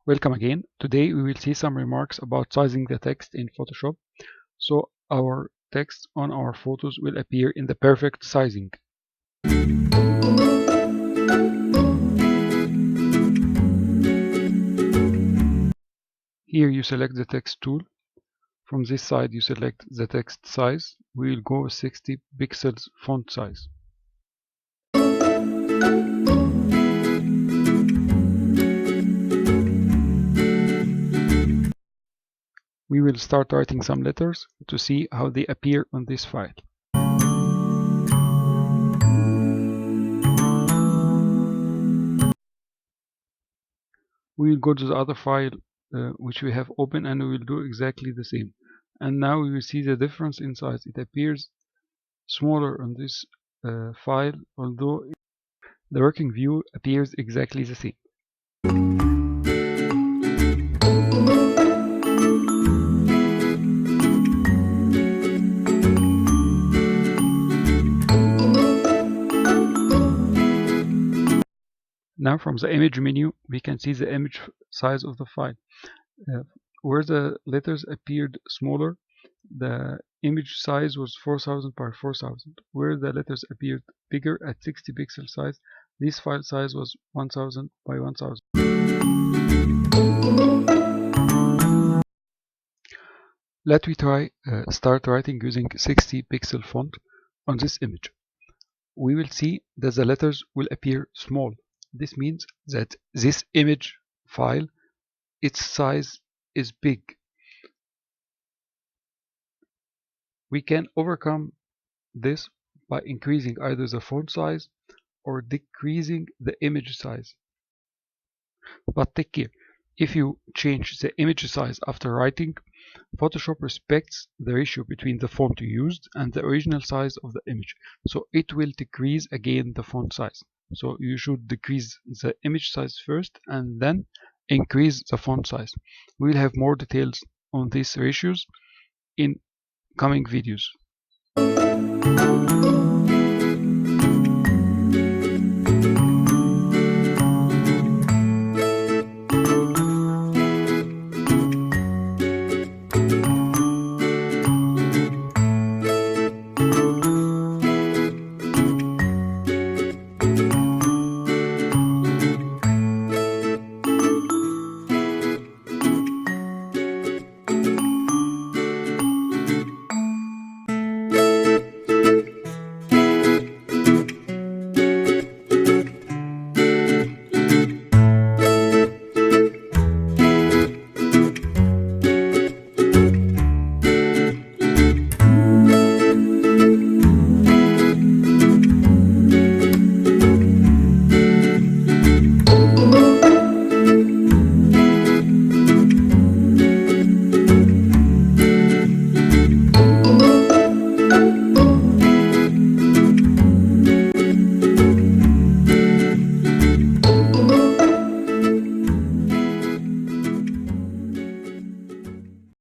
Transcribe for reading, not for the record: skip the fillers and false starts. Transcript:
Welcome again. Today we will see some remarks about sizing the text in Photoshop so our text on our photos will appear in the perfect sizing. Here you select the text tool. From this side you select the text size. We will go with 60 pixels font size. We will start writing some letters to see how they appear on this file. We will go to the other file which we have open, and we will do exactly the same. And now we will see the difference in size. It appears smaller on this file, although the working view appears exactly the same. Now from the image menu we can see the image size of the file. Where the letters appeared smaller, the image size was 4000 by 4000. Where the letters appeared bigger at 60 pixel size, this file size was 1000 by 1000. Let me try start writing using 60 pixel font on this image. We will see that the letters will appear small. This means that this image file, its size is big. We can overcome this by increasing either the font size or decreasing the image size. But take care, if you change the image size after writing, Photoshop respects the ratio between the font you used and the original size of the image, so it will decrease again the font size. So you should decrease the image size first and then increase the font size. We will have more details on these ratios in coming videos.